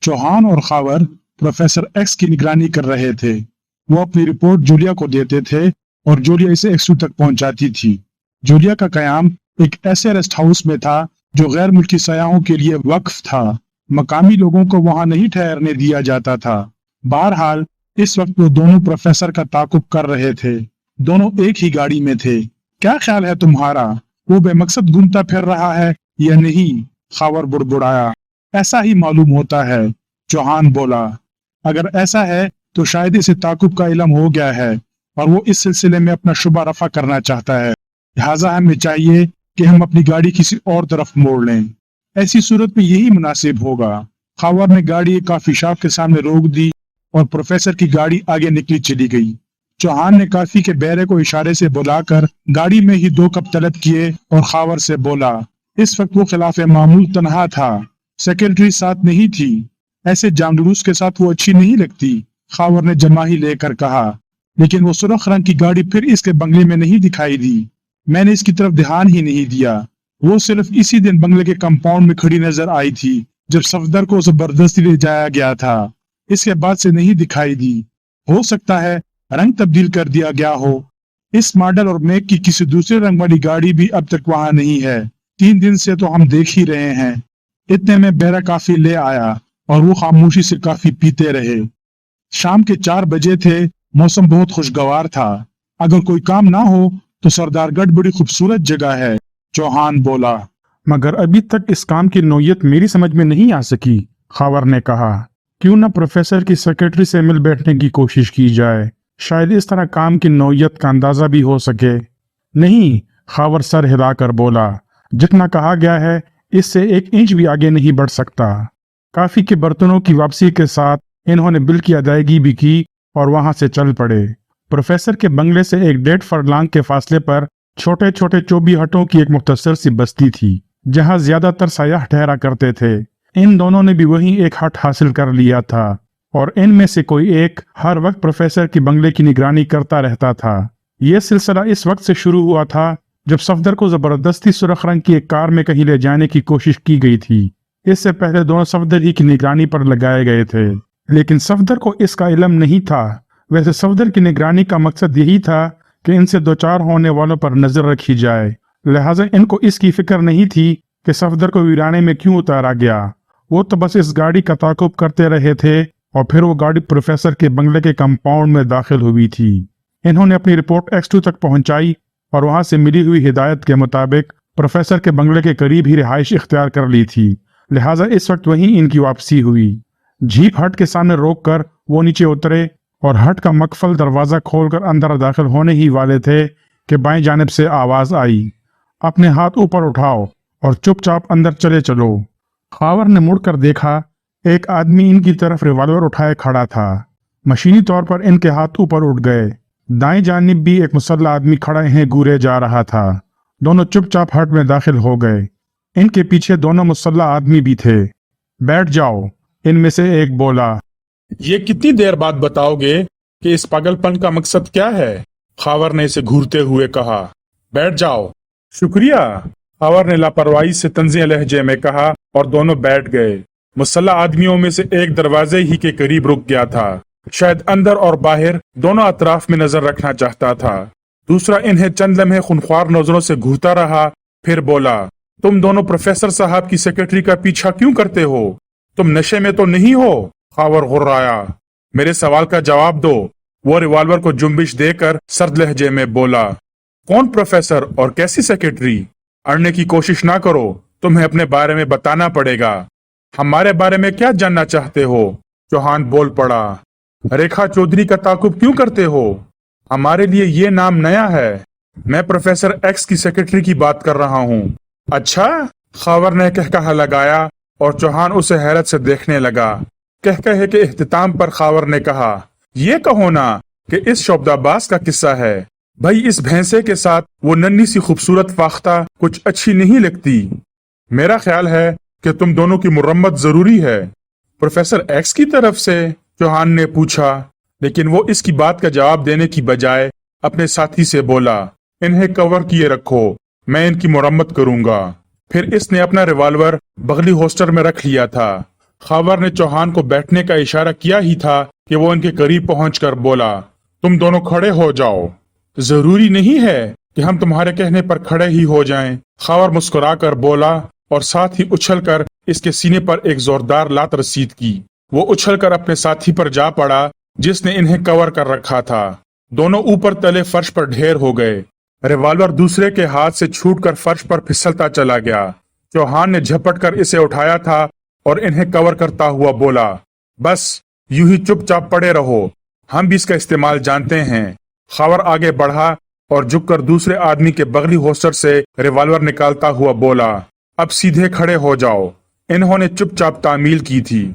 चौहान और Khawar professor x की निगरानी कर रहे थे। वो अपनी रिपोर्ट जूलिया को देते थे और जूलिया इसे एक्सू तक पहुंचाती थी। जूलिया का कयाम एक ऐसे रेस्ट हाउस में था जो गैर मुल्की सयाहों के लिए वक्फ था। मकामी लोगों को वहां नहीं ठहरने दिया जाता था। बहरहाल इस वक्त वो दोनों प्रोफेसर का ताकुब कर रहे थे। दोनों एक ही गाड़ी में थे। क्या ख्याल है तुम्हारा, वो बेमकसद घूमता फिर रहा है या नहीं? खावर बुड़बुड़ाया। ऐसा ही मालूम होता है, चौहान बोला। अगर ऐसा है तो शायद इसे ताकुब का इल्म हो गया है और वो इस सिलसिले में अपना शुबा रफा करना चाहता है। लिहाजा हमें चाहिए कि हम अपनी गाड़ी किसी और तरफ मोड़ लें। ऐसी सूरत में यही मुनासिब होगा। खावर ने गाड़ी एक कॉफी शॉप के सामने रोक दी और प्रोफेसर की गाड़ी आगे निकली चली गई। चौहान ने काफी के बैरे को इशारे से बुलाकर गाड़ी में ही 2 कप तलब किए और खावर से बोला। इस वक्त वो खिलाफ मामूल तनहा था। सेक्रेटरी साथ नहीं थी। ऐसे जामडूस के साथ वो अच्छी नहीं लगती। खावर ने जमाही लेकर कहा। लेकिन वो सुर्ख रंग की गाड़ी फिर इसके बंगले में नहीं दिखाई दी। मैंने इसकी तरफ ध्यान ही नहीं दिया। वो सिर्फ इसी दिन बंगले के कंपाउंड में खड़ी नजर आई थी जब सफदर को जबरदस्ती ले जाया गया था। इसके बाद से नहीं दिखाई दी। हो सकता है रंग तब्दील कर दिया गया हो। इस मॉडल और मेक की किसी दूसरे रंग वाली गाड़ी भी अब तक वहां नहीं है। 3 दिन से तो हम देख ही रहे हैं। इतने में बेरा काफी ले आया और वो खामोशी से काफी पीते रहे। शाम के 4 बजे थे। मौसम बहुत खुशगवार था। अगर कोई काम ना हो तो सरदारगढ़ बड़ी खूबसूरत जगह है, चौहान बोला। मगर अभी तक इस काम की नौयत मेरी समझ में नहीं आ सकी, खावर ने कहा। क्यों न प्रोफेसर की सेक्रेटरी से मिल बैठने की कोशिश की जाए, शायद इस तरह काम की नौयत का अंदाजा भी हो सके। नहीं, खावर सर हिलाकर बोला। जितना कहा गया है इससे 1 इंच भी आगे नहीं बढ़ सकता। काफी के बर्तनों की वापसी के साथ इन्होंने बिल की अदायगी भी की और वहां से चल पड़े। प्रोफेसर के बंगले से एक 1.5 फरलांग के फासले पर छोटे छोटे चौबीहटों की एक मुख्तसर सी बस्ती थी जहां ज्यादातर सयाह ठहरा करते थे। इन दोनों ने भी वहीं एक हट हासिल कर लिया था और इनमें से कोई एक हर वक्त प्रोफेसर की बंगले की निगरानी करता रहता था। यह सिलसिला इस वक्त से शुरू हुआ था जब सफदर को जबरदस्ती सुर्ख रंग की एक कार में कहीं ले जाने की कोशिश की गई थी। इससे पहले दोनों सफदर ही की निगरानी पर लगाए गए थे, लेकिन सफदर को इसका इल्म नहीं था। वैसे सफदर की निगरानी का मकसद यही था कि इनसे 2-4 होने वालों पर नजर रखी जाए। लिहाजा इनको इसकी फिक्र नहीं थी कि सफदर को वीराने में क्यों उतारा गया। वो तो बस इस गाड़ी का ताकुब करते रहे थे और फिर वो गाड़ी प्रोफेसर के बंगले के कंपाउंड में दाखिल हुई थी। इन्होंने अपनी रिपोर्ट X2 तक पहुंचाई और वहां से मिली हुई हिदायत के मुताबिक प्रोफेसर के बंगले के करीब ही रिहाइश इख्तियार कर ली थी। लिहाजा इस वक्त वहीं इनकी वापसी हुई। जीप हट के सामने रोककर वो नीचे उतरे और हट का मकफल दरवाजा खोलकर अंदर दाखिल होने ही वाले थे कि बाएं जानिब से आवाज आई, अपने हाथ ऊपर उठाओ और चुपचाप अंदर चले चलो। खावर ने मुड़कर देखा, एक आदमी इनकी तरफ रिवॉल्वर उठाए खड़ा था। मशीनी तौर पर इनके हाथ ऊपर उठ गए। दाएं जानिब भी एक मुसल्ला आदमी खड़ा इन्हें घूरे जा रहा था। दोनों चुपचाप हट में दाखिल हो गए। इनके पीछे दोनों मुसल्ला आदमी भी थे। बैठ जाओ, इनमें से एक बोला। ये कितनी देर बाद बताओगे कि इस पागलपन का मकसद क्या है? खावर ने इसे घूरते हुए कहा। बैठ जाओ। शुक्रिया, खावर ने लापरवाही से तंज़ीह लहजे में कहा और दोनों बैठ गए। मुसल्ला आदमियों में से एक दरवाजे ही के करीब रुक गया था। शायद अंदर और बाहर दोनों अतराफ में नजर रखना चाहता था। दूसरा इन्हें चंद लम्हे खुनख्वार नजरों से घूरता रहा, फिर बोला, तुम दोनों प्रोफेसर साहब की सेक्रेटरी का पीछा क्यों करते हो? तुम नशे में तो नहीं हो? खावर गुर्राया। मेरे सवाल का जवाब दो। वो रिवॉल्वर को जुम्बिश देकर सर्द लहजे में बोला। कौन प्रोफेसर और कैसी सेक्रेटरी? अड़ने की कोशिश ना करो, तुम्हें अपने बारे में बताना पड़ेगा। हमारे बारे में क्या जानना चाहते हो? चौहान बोल पड़ा। रेखा चौधरी का ताकुब क्यों करते हो? हमारे लिए ये नाम नया है। मैं प्रोफेसर एक्स की सेक्रेटरी की बात कर रहा हूँ। अच्छा, خاور نے کہکہا لگایا اور چوہان اسے حیرت سے دیکھنے لگا۔ کہکہے کے اختتام پر خاور نے کہا، یہ کہو نا کہ اس شعبدہ باز کا قصہ ہے۔ بھائی اس بھینسے کے ساتھ وہ ننھی سی خوبصورت فاختہ کچھ اچھی نہیں لگتی۔ میرا خیال ہے کہ تم دونوں کی مرمت ضروری ہے۔ پروفیسر ایکس کی طرف سے چوہان نے پوچھا، لیکن وہ اس کی بات کا جواب دینے کی بجائے اپنے ساتھی سے بولا، انہیں کور کیے رکھو، میں ان کی مرمت کروں گا۔ پھر اس نے اپنا ریوالور بغلی ہوسٹر میں رکھ لیا تھا۔ خاور نے چوہان کو بیٹھنے کا اشارہ کیا ہی تھا کہ وہ ان کے قریب پہنچ کر بولا، تم دونوں کھڑے ہو جاؤ۔ ضروری نہیں ہے کہ ہم تمہارے کہنے پر کھڑے ہی ہو جائیں، خاور مسکرا کر بولا اور ساتھ ہی اچھل کر اس کے سینے پر ایک زوردار لات رسید کی۔ وہ اچھل کر اپنے ساتھی پر جا پڑا جس نے انہیں کور کر رکھا تھا۔ دونوں اوپر تلے فرش پر ڈھیر ہو گئے۔ ریوالور دوسرے کے ہاتھ سے چھوٹ کر فرش پر پھسلتا چلا گیا۔ چوہان نے جھپٹ کر اسے اٹھایا تھا اور انہیں کور کرتا ہوا بولا، بس یوں ہی چپ چاپ پڑے رہو، ہم بھی اس کا استعمال جانتے ہیں۔ خاور آگے بڑھا اور جھک کر دوسرے آدمی کے بغلی ہوسٹر سے ریوالور نکالتا ہوا بولا، اب سیدھے کھڑے ہو جاؤ۔ انہوں نے چپ چاپ تعمیل کی تھی۔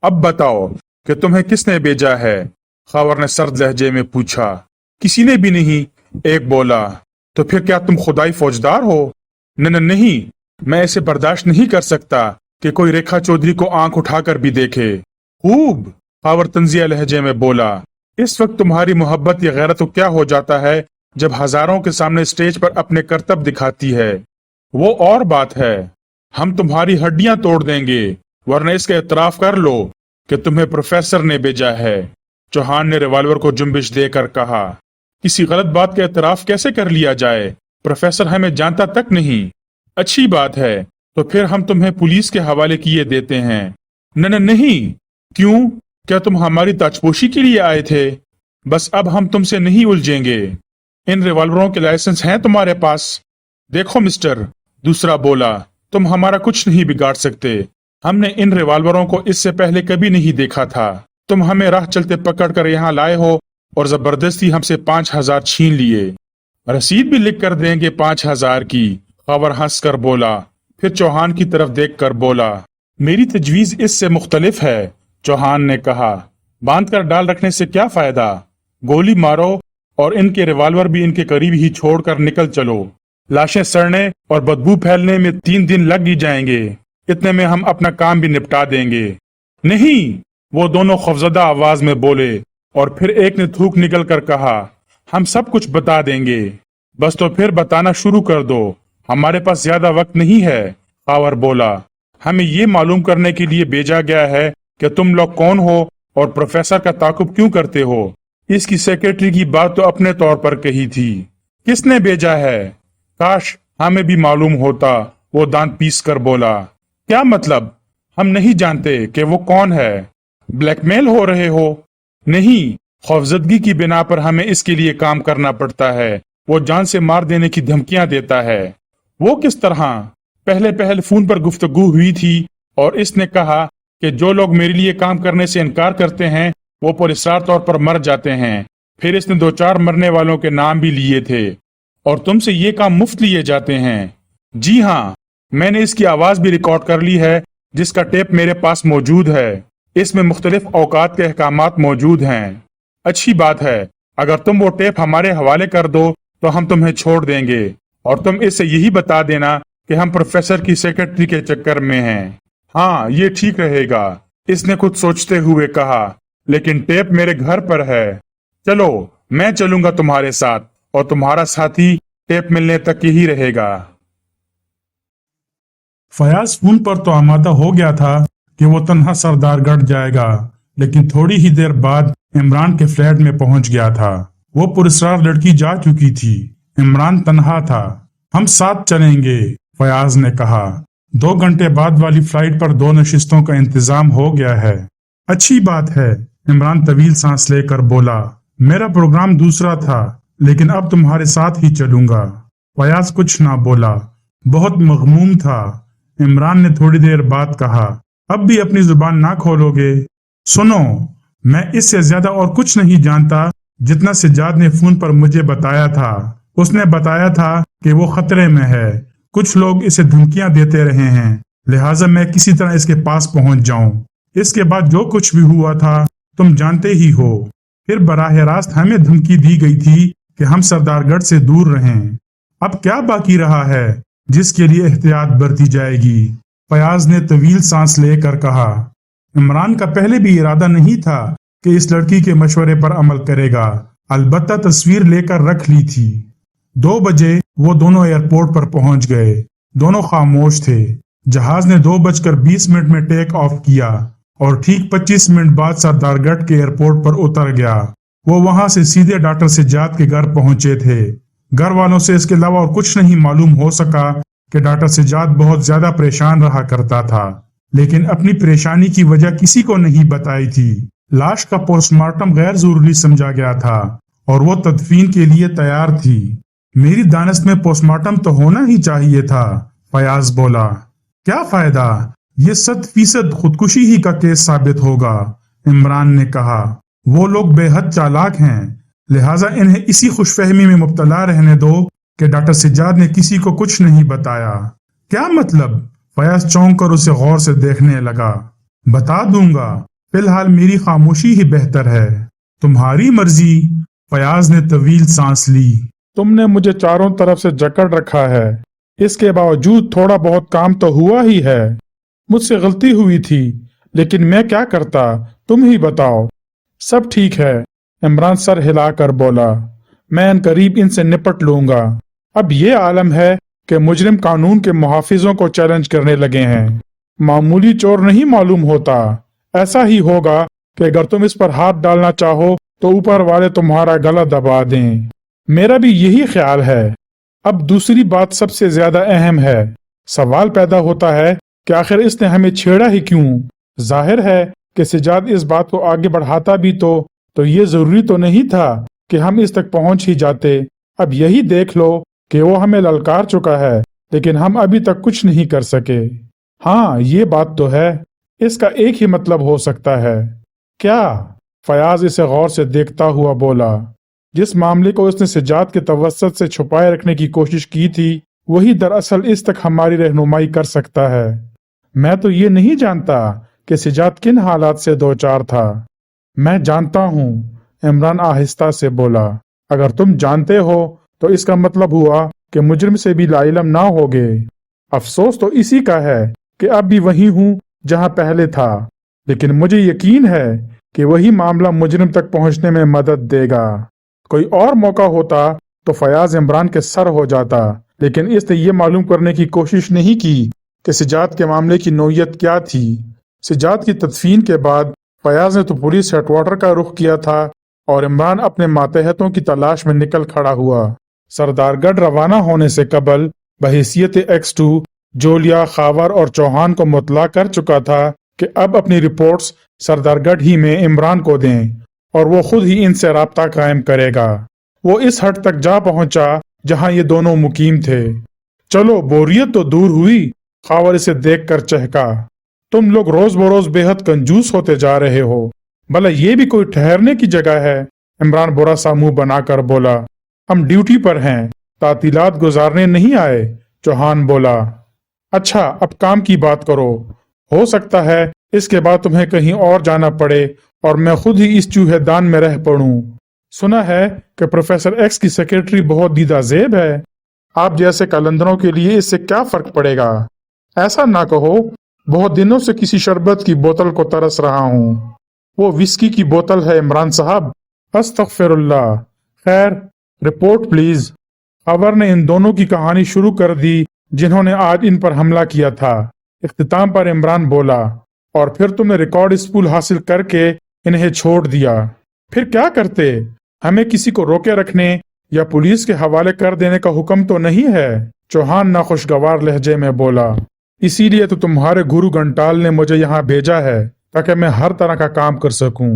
اب بتاؤ کہ تمہیں کس نے بھیجا ہے؟ خاور نے سرد لہجے میں پوچھا۔ کسی نے بھی نہیں، ایک بولا۔ تو پھر کیا تم خدائی فوجدار ہو؟ نہیں، میں اسے برداشت نہیں کر سکتا کہ کوئی ریکھا چودھری کو آنکھ اٹھا کر بھی دیکھے۔ خوب، خاور طنزیہ لہجے میں بولا، اس وقت تمہاری محبت یا غیرت کو کیا ہو جاتا ہے جب ہزاروں کے سامنے اسٹیج پر اپنے کرتب دکھاتی ہے؟ وہ اور بات ہے، ہم تمہاری ہڈیاں توڑ دیں گے، ورنہ اس کا اعتراف کر لو کہ تمہیں پروفیسر نے بھیجا ہے۔ چوہان نے ریوالور کو جنبش دے کر کہا، کسی غلط بات کا اعتراف کیسے کر لیا جائے؟ پروفیسر ہمیں جانتا تک نہیں۔ اچھی بات ہے، تو پھر ہم تمہیں پولیس کے حوالے کیے دیتے ہیں۔ نہیں، کیوں؟ کیا تم ہماری تاجپوشی کے لیے آئے تھے؟ بس اب ہم تم سے نہیں الجھیں گے۔ ان ریوالوروں کے لائسنس ہیں تمہارے پاس؟ دیکھو مسٹر، دوسرا بولا، تم ہمارا کچھ نہیں بگاڑ سکتے۔ ہم نے ان ریوالوروں کو اس سے پہلے کبھی نہیں دیکھا تھا۔ تم ہمیں راہ چلتے پکڑ کر یہاں لائے ہو اور زبردستی ہم سے 5000 چھین لیے۔ رسید بھی لکھ کر دیں گے 5000 کی، خاور ہنس کر بولا، پھر چوہان کی طرف دیکھ کر بولا، میری تجویز اس سے مختلف ہے۔ چوہان نے کہا، باندھ کر ڈال رکھنے سے کیا فائدہ؟ گولی مارو اور ان کے ریوالور بھی ان کے قریب ہی چھوڑ کر نکل چلو۔ لاشیں سڑنے اور بدبو پھیلنے میں 3 دن لگ ہی جائیں گے، اتنے میں ہم اپنا کام بھی نپٹا دیں گے۔ نہیں، وہ دونوں خوفزدہ آواز میں بولے اور پھر ایک نے تھوک نکل کر کہا، ہم سب کچھ بتا دیں گے۔ بس تو پھر بتانا شروع کر دو، ہمارے پاس زیادہ وقت نہیں ہے۔ خاور بولا، ہمیں یہ معلوم کرنے کے لیے بھیجا گیا ہے کہ تم لوگ کون ہو اور پروفیسر کا تعاقب کیوں کرتے ہو۔ اس کی سیکرٹری کی بات تو اپنے طور پر کہی تھی، کس نے بھیجا ہے؟ کاش ہمیں بھی معلوم ہوتا، وہ دانت پیس کر بولا۔ کیا مطلب؟ ہم نہیں جانتے کہ وہ کون ہے؟ بلیک میل ہو رہے ہو؟ نہیں، خوفزدگی کی بنا پر ہمیں اس کے لیے کام کرنا پڑتا ہے۔ وہ جان سے مار دینے کی دھمکیاں دیتا ہے۔ وہ کس طرح؟ پہلے فون پر گفتگو ہوئی تھی اور اس نے کہا کہ جو لوگ میرے لیے کام کرنے سے انکار کرتے ہیں وہ پراسرار طور پر مر جاتے ہیں۔ پھر اس نے 2-4 مرنے والوں کے نام بھی لیے تھے، اور تم سے یہ کام مفت لیے جاتے ہیں۔ جی ہاں، میں نے اس کی آواز بھی ریکارڈ کر لی ہے، جس کا ٹیپ میرے پاس موجود ہے۔ اس میں مختلف اوقات کے احکامات موجود ہیں۔ اچھی بات ہے، اگر تم وہ ٹیپ ہمارے حوالے کر دو تو ہم تمہیں چھوڑ دیں گے، اور تم اس سے یہی بتا دینا کہ ہم پروفیسر کی سیکرٹری کے چکر میں ہیں۔ ہاں، یہ ٹھیک رہے گا، اس نے کچھ سوچتے ہوئے کہا، لیکن ٹیپ میرے گھر پر ہے۔ چلو، میں چلوں گا تمہارے ساتھ، اور تمہارا ساتھی ٹیپ ملنے تک یہی رہے گا۔ فیاض فون پر تو آمادہ ہو گیا تھا کہ وہ تنہا سردار گڑھ جائے گا، لیکن تھوڑی ہی دیر بعد عمران کے فلیٹ میں پہنچ گیا تھا۔ وہ پراسرار لڑکی جا چکی تھی، عمران تنہا تھا۔ ہم ساتھ چلیں گے، فیاض نے کہا۔ 2 گھنٹے بعد والی فلائٹ پر 2 نشستوں کا انتظام ہو گیا ہے۔ اچھی بات ہے، عمران طویل سانس لے کر بولا۔ میرا پروگرام دوسرا تھا، لیکن اب تمہارے ساتھ ہی چلوں گا۔ فیاض کچھ نہ بولا، بہت مغموم تھا۔ عمران نے تھوڑی دیر بعد کہا، اب بھی اپنی زبان نہ کھولو گے؟ سنو، میں اس سے زیادہ اور کچھ نہیں جانتا جتنا سجاد نے فون پر مجھے بتایا تھا۔ اس نے بتایا تھا کہ وہ خطرے میں ہے، कुछ लोग इसे धमकियां देते रहे हैं, लिहाजा मैं किसी तरह इसके पास पहुंच जाऊं। इसके बाद जो कुछ भी हुआ था तुम जानते ही हो। फिर बराह रास्त हमें धमकी दी गई थी कि हम सरदारगढ़ से दूर रहें। अब क्या बाकी रहा है जिसके लिए एहतियात बरती जाएगी? फयाज ने तवील सांस लेकर कहा। इमरान का पहले भी इरादा नहीं था कि इस लड़की के मशवरे पर अमल करेगा, अलबत्ता तस्वीर लेकर रख ली थी। 2 बजे वो दोनों एयरपोर्ट पर पहुंच गए। दोनों खामोश थे। जहाज ने 2:20 में टेक ऑफ किया और ठीक 25 मिनट बाद सरदारगढ़ के एयरपोर्ट पर उतर गया। वो वहां से सीधे डॉक्टर सज्जाद के घर पहुंचे थे। घर वालों से इसके अलावा और कुछ नहीं मालूम हो सका कि डॉक्टर सज्जाद बहुत ज्यादा परेशान रहा करता था, लेकिन अपनी परेशानी की वजह किसी को नहीं बताई थी। लाश का पोस्टमार्टम गैर जरूरी समझा गया था और वो तदफीन के लिए तैयार थी। मेरी दानस्त में पोस्टमार्टम तो होना ही चाहिए था, फयाज बोला। क्या फायदा, ये 100% खुदकुशी ही का केस साबित होगा, इमरान ने कहा। वो लोग बेहद चालाक हैं, लिहाजा इन्हें इसी खुशफहमी में मुब्तला रहने दो कि डॉक्टर सज्जाद ने किसी को कुछ नहीं बताया। क्या मतलब? फयाज चौंक कर उसे गौर से देखने लगा। बता दूंगा, फिलहाल मेरी खामोशी ही बेहतर है। तुम्हारी मर्जी, फयाज ने तवील सांस ली। तुमने मुझे चारों तरफ से जकड़ रखा है, इसके बावजूद थोड़ा बहुत काम तो हुआ ही है। मुझसे गलती हुई थी, लेकिन मैं क्या करता, तुम ही बताओ। सब ठीक है, इमरान सर हिलाकर बोला। मैं अनकरीब इनसे निपट लूंगा। अब ये आलम है कि मुजरिम कानून के मुहाफिजों को चैलेंज करने लगे हैं। मामूली चोर नहीं मालूम होता। ऐसा ही होगा कि अगर तुम इस पर हाथ डालना चाहो तो ऊपर वाले तुम्हारा गला दबा दें। मेरा भी यही ख्याल है। अब दूसरी बात सबसे ज्यादा अहम है। सवाल पैदा होता है कि आखिर इसने हमें छेड़ा ही क्यों? जाहिर है कि सज्जाद इस बात को आगे बढ़ाता भी तो ये जरूरी तो नहीं था कि हम इस तक पहुंच ही जाते। अब यही देख लो कि वो हमें ललकार चुका है, लेकिन हम अभी तक कुछ नहीं कर सके। हाँ, ये बात तो है। इसका एक ही मतलब हो सकता है। क्या? फयाज इसे गौर से देखता हुआ बोला। जिस मामले को उसने सज्जाद के तवस्सुत से छुपाए रखने की कोशिश की थी, वही दरअसल इस तक हमारी रहनुमाई कर सकता है। मैं तो ये नहीं जानता कि सज्जाद किन हालात से दो चार था। मैं जानता हूँ, इमरान आहिस्ता से बोला। अगर तुम जानते हो तो इसका मतलब हुआ कि मुजरिम से भी लाइलम ना होगे। अफसोस तो इसी का है कि अब भी वही हूँ जहाँ पहले था, लेकिन मुझे यकीन है कि वही मामला मुजरिम तक पहुँचने में मदद देगा। कोई और मौका होता तो फयाज इमरान के सर हो जाता, लेकिन इसने ये मालूम करने की कोशिश नहीं की कि सज्जाद के मामले की नौयत क्या थी। सज्जाद की तदफीन के बाद फयाज ने तो पुलिस हेडक्वार्टर का रुख किया था और इमरान अपने मातहतों की तलाश में निकल खड़ा हुआ। सरदारगढ़ रवाना होने से कबल बहैसियत X2 जोलिया, खावर और चौहान को मुतला कर चुका था कि अब अपनी रिपोर्ट्स सरदारगढ़ ही में इमरान को दें और वो खुद ही इनसे राब्ता कायम करेगा। वो इस हद तक जा पहुंचा जहां ये दोनों मुकीम थे। चलो, बोरियत तो दूर हुई, खावर इसे देखकर चहका। तुम लोग रोज बरोज बेहद कंजूस होते जा रहे हो। भला ये भी कोई ठहरने की जगह है? इमरान बुरा सा मुंह बनाकर बोला। हम ड्यूटी पर हैं, तातीलात गुजारने नहीं आए, चौहान बोला। अच्छा, अब काम की बात करो। हो सकता है इसके बाद तुम्हें कहीं और जाना पड़े और मैं खुद ही इस चूहेदान में रह पड़ूं। सुना है कि प्रोफेसर X की सेक्रेटरी बहुत दीदाजेब है। आप जैसे कलंदरों के लिए इससे क्या फर्क पड़ेगा? ऐसा ना कहो, बहुत दिनों से किसी शरबत की बोतल को तरस रहा हूँ। वो विस्की की बोतल है इमरान साहब। अस्तगफिरुल्लाह। खैर, रिपोर्ट प्लीज। खबर ने इन दोनों की कहानी शुरू कर दी जिन्होंने आज इन पर हमला किया था। इख्तिताम पर इमरान बोला, और फिर तुमने रिकॉर्ड स्पूल हासिल करके इन्हें छोड़ दिया। फिर क्या करते? हमें किसी को रोके रखने या पुलिस के हवाले कर देने का हुक्म तो नहीं है, चौहान नाखुशगवार लहजे में बोला। इसीलिए तो तुम्हारे गुरु घंटाल ने मुझे यहाँ भेजा है ताकि मैं हर तरह का काम कर सकूं।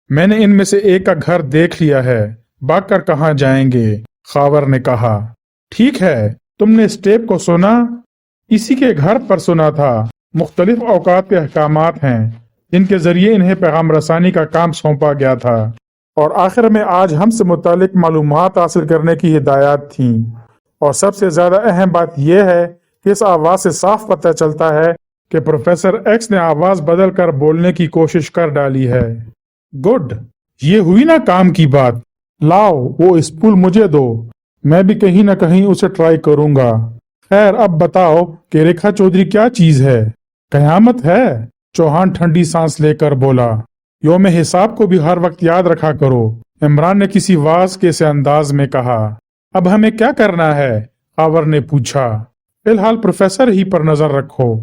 मैंने इनमें से एक का घर देख लिया है, भागकर कहाँ जाएंगे? खावर ने कहा। ठीक है, तुमने इस टेप को सुना? इसी के घर पर सुना था। मुख्तलिफ औकात के अहकामात हैं जिनके जरिए इन्हें पैगाम रसानी का काम सौंपा गया था, और आखिर में आज हमसे मुतालिक मालूमात हासिल करने की हिदायत थी। और सबसे ज्यादा अहम बात यह है इस आवाज से साफ पता चलता है कि प्रोफेसर एक्स ने आवाज बदल कर बोलने की कोशिश कर डाली है। गुड, ये हुई ना काम की बात। लाओ वो स्पूल मुझे दो, मैं भी कहीं ना कहीं उसे ट्राई करूंगा। खैर अब बताओ कि रेखा चौधरी क्या चीज है? कयामत है? चौहान ठंडी सांस लेकर बोला। योम हिसाब को भी हर वक्त याद रखा करो, इमरान ने किसी वाज के से अंदाज में कहा। अब हमें क्या करना है? खावर ने पूछा। फिलहाल प्रोफेसर ही पर नजर रखो।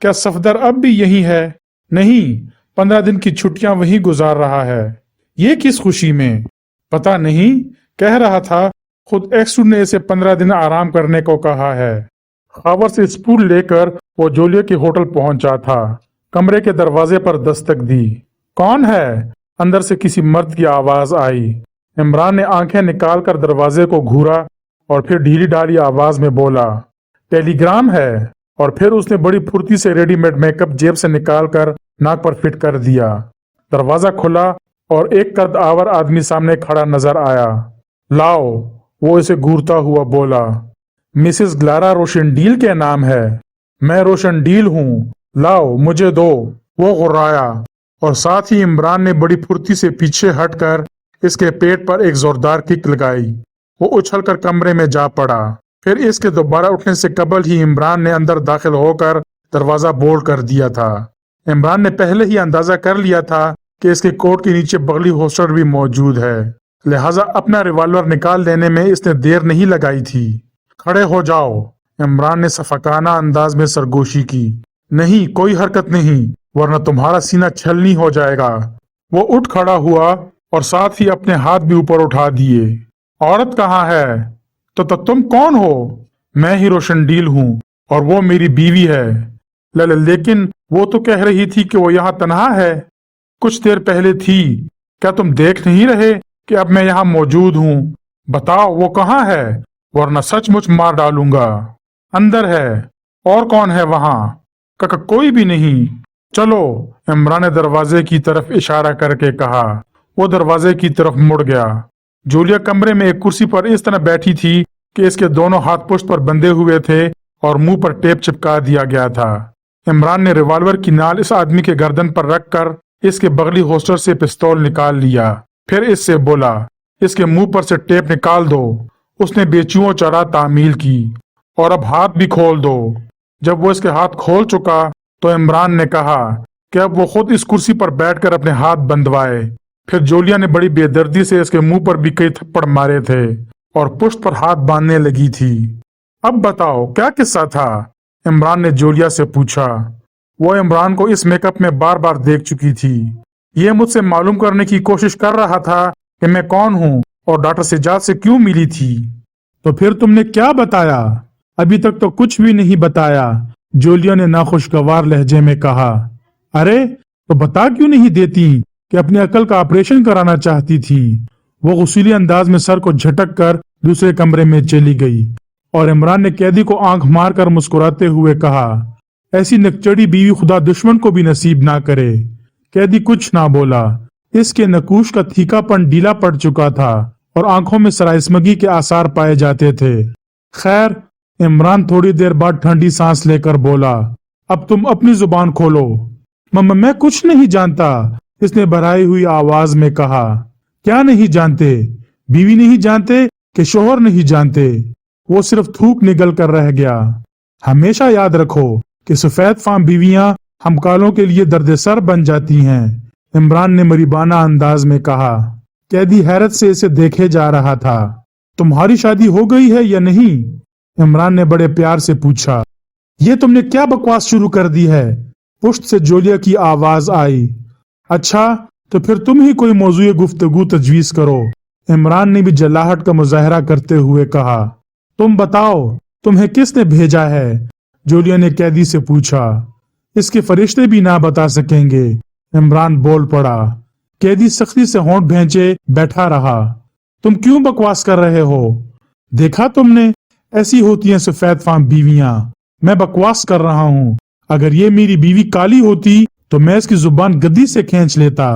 क्या सफदर अब भी यही है? नहीं, 15 दिन की छुट्टियां वहीं गुजार रहा है। ये किस खुशी में? पता नहीं, कह रहा था खुद एक्सू ने इसे 15 दिन आराम करने को कहा है। खावर से स्पूल लेकर वो जोलिया के होटल पहुंचा था। कमरे के दरवाजे पर दस्तक दी। कौन है? अंदर से किसी मर्द की आवाज आई। इमरान ने आंखें निकालकर दरवाजे को घूरा और फिर ढीली ढाली आवाज में बोला, टेलीग्राम है। और फिर उसने बड़ी फुर्ती से रेडीमेड मेकअप जेब से निकालकर नाक पर फिट कर दिया। दरवाजा खुला और एक कद आवर आदमी सामने खड़ा नजर आया। लाओ, वो इसे घूरता हुआ बोला। मिसेस ग्लारा रोशनडील के नाम है। मैं रोशनडील हूँ, लाओ मुझे दो। वो गुर्राया और साथ ही इमरान ने बड़ी फुर्ती से पीछे हटकर इसके पेट पर एक जोरदार किक लगाई। वो उछलकर कमरे में जा पड़ा। फिर इसके दोबारा उठने से कबल ही इमरान ने अंदर दाखिल होकर दरवाजा बोल्ड कर दिया था। इमरान ने पहले ही अंदाजा कर लिया था कि इसके कोट के नीचे बगली होस्टर भी मौजूद है, लिहाजा अपना रिवॉल्वर निकाल लेने में इसने देर नहीं लगाई थी। खड़े हो जाओ, इमरान ने सफाकाना अंदाज में सरगोशी की। नहीं, कोई हरकत नहीं, वरना तुम्हारा सीना छलनी हो जाएगा। वो उठ खड़ा हुआ और साथ ही अपने हाथ भी ऊपर उठा दिए। औरत कहाँ है? तो तुम कौन हो? मैं ही रोशनडील हूँ और वो मेरी बीवी है। लेकिन वो तो कह रही थी कि वो यहाँ तन्हा है। कुछ देर पहले थी। क्या तुम देख नहीं रहे कि अब मैं यहाँ मौजूद हूँ? बताओ वो कहाँ है, वरना सचमुच मार डालूंगा। अंदर है। और कौन है वहां? कोई भी नहीं। चलो, इमरान ने दरवाजे की तरफ इशारा करके कहा। वो दरवाजे की तरफ मुड़ गया। जूलिया कमरे में एक कुर्सी पर इस तरह बैठी थी कि इसके दोनों हाथ पुश्त पर बंधे हुए थे और मुंह पर टेप चिपका दिया गया था। इमरान ने रिवॉल्वर की नाल इस आदमी के गर्दन पर रखकर इसके बगली होस्टर से पिस्तौल निकाल लिया। फिर इससे बोला, इसके मुंह पर से टेप निकाल दो। उसने बेचुओं चढ़ा तामील की। और अब हाथ भी खोल दो। जब वो इसके हाथ खोल चुका तो इमरान ने कहा कि अब वो खुद इस कुर्सी पर बैठकर अपने हाथ बंधवाए। फिर जोलिया ने बड़ी बेदर्दी से इसके मुंह पर भी कई थप्पड़ मारे थे और पुश्त पर हाथ बांधने लगी थी। अब बताओ क्या किस्सा था? इमरान ने जोलिया से पूछा। वो इमरान को इस मेकअप में बार बार देख चुकी थी। ये मुझसे मालूम करने की कोशिश कर रहा था कि मैं कौन हूँ और डॉक्टर सिजाद से क्यों मिली थी। तो फिर तुमने क्या बताया? अभी तक तो कुछ भी नहीं बताया, जोलिया ने नाखुशगवार लहजे में कहा। अरे तो बता क्यों नहीं देती कि अपनी अकल का ऑपरेशन कराना चाहती थी। वो गुस्सीली अंदाज में सर को झटक कर दूसरे कमरे में चली गई और इमरान ने कैदी को आंख मारकर मुस्कुराते हुए कहा, ऐसी नकचड़ी बीवी खुदा दुश्मन को भी नसीब ना करे। कैदी कुछ ना बोला। इसके नकूश का तीखापन ढीला पड़ चुका था और आंखों में सराइस्मगी के आसार पाए जाते थे। खैर, इमरान थोड़ी देर बाद ठंडी सांस लेकर बोला, अब तुम अपनी जुबान खोलो। मैं कुछ नहीं जानता, इसने भराई हुई आवाज में कहा। क्या नहीं जानते? बीवी नहीं जानते कि शोहर नहीं जानते? वो सिर्फ थूक निगल कर रह गया। हमेशा याद रखो कि सफेद फाम बीवियां हम कालों के लिए दर्द-ए-सर बन जाती हैं, इमरान ने मरीबाना अंदाज में कहा। कैदी हैरत से इसे देखे जा रहा था। तुम्हारी शादी हो गई है या नहीं? इमरान ने बड़े प्यार से पूछा। ये तुमने क्या बकवास शुरू कर दी है? पुश्त से जोलिया की आवाज आई। अच्छा तो फिर तुम ही कोई मौजूए गुफ्तगू तजवीज करो, इमरान ने भी जलाहट का मुजाहरा करते हुए कहा। तुम बताओ, तुम्हें किसने भेजा है? जोलिया ने कैदी से पूछा। इसके फरिश्ते भी ना बता सकेंगे, इमरान बोल पड़ा। कैदी सख्ती से होंठ भैंचे बैठा रहा। तुम क्यों बकवास कर रहे हो? देखा तुमने, ऐसी होती हैं सफेद फाम बीवियां। मैं बकवास कर रहा हूँ। अगर ये मेरी बीवी काली होती तो मैं इसकी जुबान गद्दी से खींच लेता।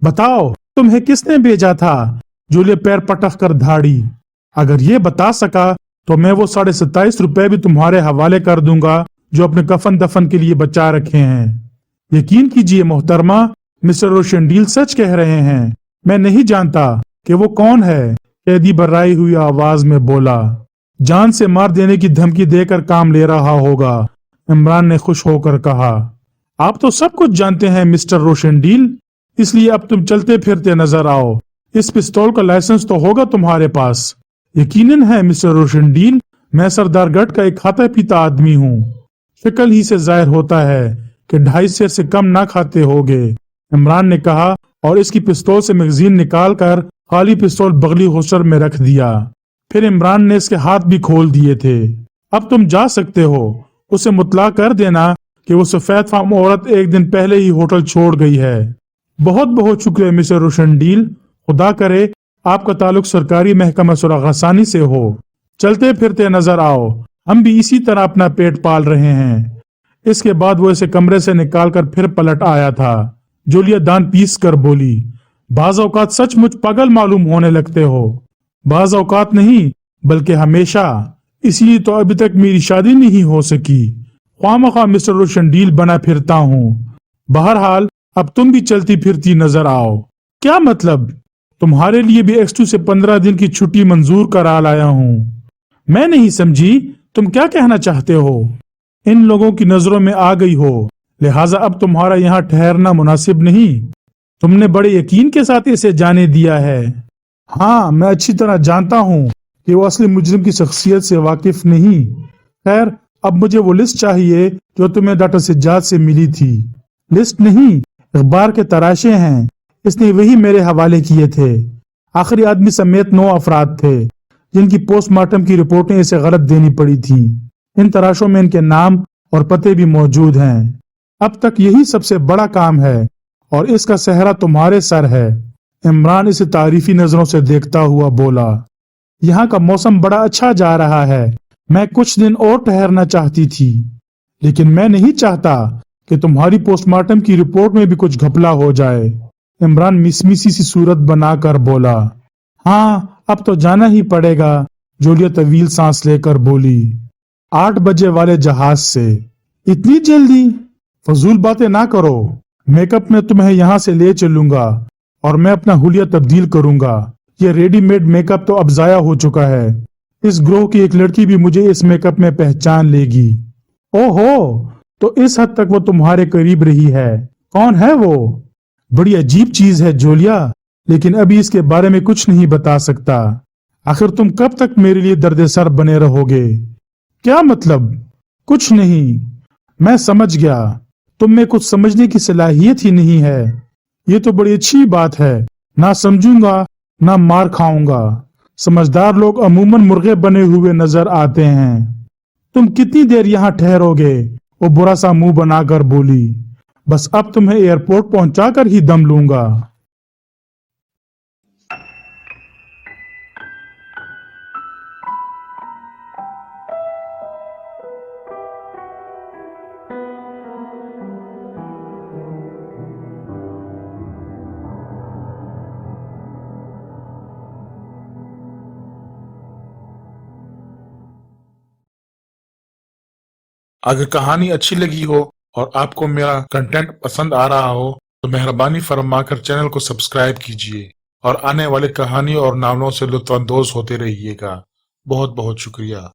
बताओ, तुम्हें किसने भेजा था? जोलिया पैर पटक कर धाड़ी। अगर ये बता सका तो मैं वो 27.5 रुपए भी तुम्हारे हवाले कर दूंगा जो अपने कफन दफन के लिए बचा रखे हैं। यकीन कीजिए मोहतरमा, मिस्टर रोशनडील सच कह रहे हैं। मैं नहीं जानता कि वो कौन है, कैदी बर्राई हुई आवाज में बोला। जान से मार देने की धमकी देकर काम ले रहा होगा, इमरान ने खुश होकर कहा। आप तो सब कुछ जानते हैं मिस्टर रोशनडील, इसलिए अब तुम चलते फिरते नजर आओ। इस पिस्तौल का लाइसेंस तो होगा तुम्हारे पास। यकीनन है मिस्टर रोशनडील, मैं सरदार गढ़ का एक खाता पीता आदमी हूँ। शक्ल ही से जाहिर होता है कि 2.5 सेर से कम ना खाते होगे, इमरान ने कहा और इसकी पिस्तौल से मैगजीन निकाल कर खाली पिस्तौल बगली होस्टर में रख दिया। फिर इमरान ने इसके हाथ भी खोल दिए थे। अब तुम जा सकते हो। उसे मुतला कर देना कि वो सफेद फार्म औरत एक दिन पहले ही होटल छोड़ गई है। बहुत बहुत शुक्रिया मिस्टर रोशनडील, खुदा करे आपका ताल्लुक सरकारी महकमा सुरागसानी से हो। चलते फिरते नजर आओ, हम भी इसी तरह अपना पेट पाल रहे हैं। इसके बाद वो इसे कमरे से निकालकर फिर पलट आया था। जूलिया दांत पीस कर बोली, बाज औकात सचमुच पागल मालूम होने लगते हो। बाज औकात नहीं बल्कि हमेशा, इसलिए तो अभी तक मेरी शादी नहीं हो सकी। ख्वामख्वाह मिस्टर रोशनडील बना फिरता हूँ। बहरहाल अब तुम भी चलती फिरती नजर आओ। क्या मतलब? तुम्हारे लिए भी X2 से 15 दिन की छुट्टी मंजूर करा लाया हूँ। मैं नहीं समझी, तुम क्या कहना चाहते हो? इन लोगों की नजरों में आ गई हो, लिहाजा अब तुम्हारा यहाँ ठहरना मुनासिब नहीं। तुमने बड़े यकीन के साथ इसे जाने दिया है। हाँ, मैं अच्छी तरह जानता हूँ कि वो असली मुजरिम की शख्सियत से वाकिफ नहीं। खैर, अब मुझे वो लिस्ट चाहिए जो तुम्हें डॉक्टर सज्जाद से मिली थी। लिस्ट नहीं, अखबार के तराशे हैं। इसने वही मेरे हवाले किए थे। आखिरी आदमी समेत 9 अफराद थे जिनकी पोस्टमार्टम की रिपोर्टें इसे गलत देनी पड़ी थी। इन तराशों में इनके नाम और पते भी मौजूद हैं। अब तक यही सबसे बड़ा काम है और इसका सेहरा तुम्हारे सर है। इमरान इसे तारीफी नजरों से देखता हुआ बोला, यहाँ का मौसम बड़ा अच्छा जा रहा है। मैं कुछ दिन और ठहरना चाहती थी, लेकिन मैं नहीं चाहता कि तुम्हारी पोस्टमार्टम की रिपोर्ट में भी कुछ घपला हो जाए। इमरान मिसमिसी सी सूरत बनाकर बोला, हाँ अब तो जाना ही पड़ेगा। जूलिया तवील सांस लेकर बोली, 8 बजे वाले जहाज से। इतनी जल्दी? फजूल बातें ना करो। मेकअप में तुम्हें यहाँ से ले चलूंगा और मैं अपना हुलिया तब्दील करूंगा। ये रेडीमेड मेकअप तो अब जाया हो चुका है। इस ग्रोह की एक लड़की भी मुझे इस मेकअप में पहचान लेगी। ओहो, तो इस हद तक वो तुम्हारे करीब रही है। कौन है वो? बड़ी अजीब चीज है जूलिया, लेकिन अभी इसके बारे में कुछ नहीं बता सकता। आखिर तुम कब तक मेरे लिए दर्द-ए-सर बने रहोगे? क्या मतलब? कुछ नहीं, मैं समझ गया। तुम में कुछ समझने की सलाहियत ही नहीं है। ये तो बड़ी अच्छी बात है। ना समझूंगा ना मार खाऊंगा। समझदार लोग अमूमन मुर्गे बने हुए नजर आते हैं। तुम कितनी देर यहाँ ठहरोगे? वो बुरा सा मुंह बनाकर बोली, बस अब तुम्हें एयरपोर्ट पहुंचाकर ही दम लूंगा। अगर कहानी अच्छी लगी हो और आपको मेरा कंटेंट पसंद आ रहा हो तो मेहरबानी फरमाकर चैनल को सब्सक्राइब कीजिए और आने वाले कहानी और नावलों से लुत्फ अंदोज होते रहिएगा। बहुत बहुत शुक्रिया।